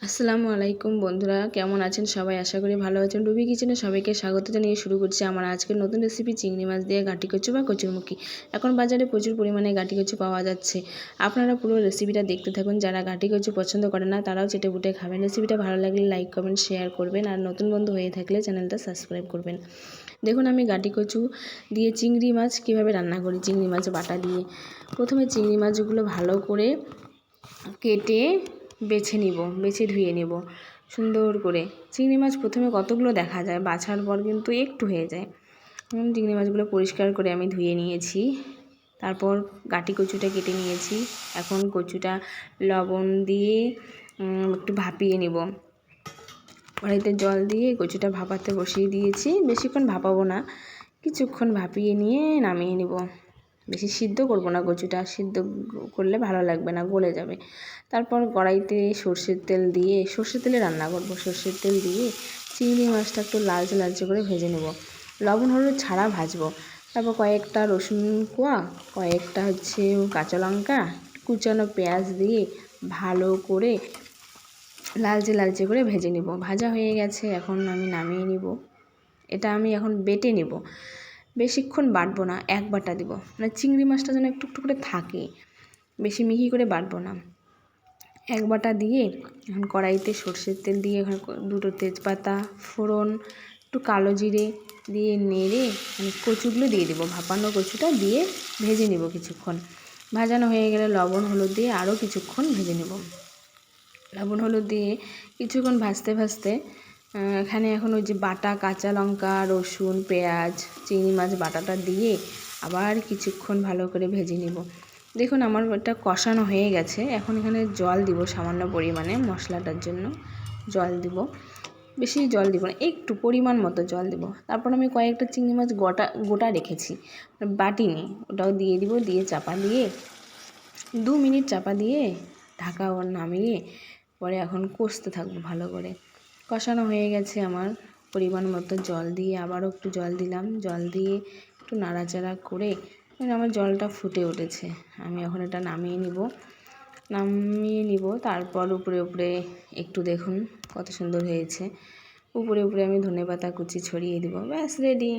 আসসালামু আলাইকুম বন্ধুরা, কেমন আছেন সবাই? আশা করি ভালো আছেন। রুবি কিচেনে সবাইকে স্বাগত জানিয়ে শুরু করছি আমার আজকের নতুন রেসিপি চিংড়ি মাছ দিয়ে গাঁটি কচু বা কচুরমুখী। এখন বাজারে প্রচুর পরিমাণে গাঁটি কচু পাওয়া যাচ্ছে। আপনারা পুরো রেসিপিটা দেখতে থাকুন। যারা গাঁটি কচু পছন্দ করে না তারাও চেটেপুটে খাবেন। রেসিপিটা ভালো লাগলে লাইক কমেন্ট শেয়ার করবেন, আর নতুন বন্ধু হয়ে থাকলে চ্যানেলটা সাবস্ক্রাইব করবেন। দেখুন আমি গাঁটি কচু দিয়ে চিংড়ি মাছ কীভাবে রান্না করি। চিংড়ি মাছ বাটা দিয়ে প্রথমে চিংড়ি মাছগুলো ভালো করে কেটে বেছে ধুয়ে নেব সুন্দর করে। চিংড়ি মাছ প্রথমে কতগুলো দেখা যায়, বাছার পর কিন্তু একটু হয়ে যায়। চিংড়ি মাছগুলো পরিষ্কার করে আমি ধুয়ে নিয়েছি। তারপর গাঁটি কচুটা কেটে নিয়েছি। এখন কচুটা লবণ দিয়ে একটু ভাপিয়ে নেব। কড়াইতে জল দিয়ে কচুটা ভাপাতে বসিয়ে দিয়েছি। বেশিক্ষণ ভাপাবো না, কিছুক্ষণ ভাপিয়ে নিয়ে নামিয়ে নেব। বেশি সিদ্ধ করব না, কচুটা সিদ্ধ করলে ভালো লাগবে না, গলে যাবে। তারপর কড়াইতে সর্ষের তেলে রান্না করব। সর্ষের তেল দিয়ে চিংড়ি মাছটা একটু লালচে লালচে করে ভেজে নেব। লবণ হলুদ ছাড়া ভাজবো। তারপর কয়েকটা রসুন কোয়া, কয়েকটা কাঁচা লঙ্কা, কুচানো পেঁয়াজ দিয়ে ভালো করে লালচে লালচে করে ভেজে নেব। ভাজা হয়ে গেছে, এখন আমি নামিয়ে নিব। এটা আমি এখন বেটে নেব। বেশিক্ষণ বাটবো না, এক বাটা দিব, মানে চিংড়ি মাছটা যেন একটু একটু করে থাকে, বেশি মিহি করে বাটবো না। এক বাটা দিয়ে এখন কড়াইতে সর্ষের তেল দিয়ে এখন দুটো তেজপাতা, ফোড়ন, একটু কালো জিরে দিয়ে নেড়ে কচুগুলো দিয়ে দেবো। ভাপানো কচুটা দিয়ে ভেজে নেব কিছুক্ষণ। ভাজানো হয়ে গেলে লবণ হলুদ দিয়ে আরও কিছুক্ষণ ভেজে নেব। লবণ হলুদ দিয়ে কিছুক্ষণ ভাজতে ভাজতে এখানে এখন ওই যে বাটা কাঁচা লঙ্কা, রসুন, পেঁয়াজ, চিংড়ি মাছ বাটাটা দিয়ে আবার কিছুক্ষণ ভালো করে ভেজে নেব। দেখুন আমার এটা কষানো হয়ে গেছে। এখন এখানে জল দিব সামান্য পরিমাণে, মশলাটার জন্য জল দিব। বেশি জল দিব না, একটু পরিমাণ মতো জল দিব। তারপর আমি কয়েকটা চিংড়ি মাছ গোটা রেখেছি, বাটিনি, ওটাও দিয়ে দিব। দিয়ে চাপা দিয়ে 2 মিনিট চাপা দিয়ে ঢাকা নামিয়ে পরে এখন কষতে থাকবো ভালো করে। কষানো হয়ে গেছে আমার, পরিমাণ মতো জল দিয়ে আবারও একটু জল দিলাম। জল দিয়ে একটু নাড়াচাড়া করে আমার জলটা ফুটে উঠেছে। আমি এখন এটা নামিয়ে নিব। তারপর উপরে একটু দেখুন কত সুন্দর হয়েছে। উপরে আমি ধনেপাতা কুচি ছড়িয়ে দিব। ব্যাস রেডি।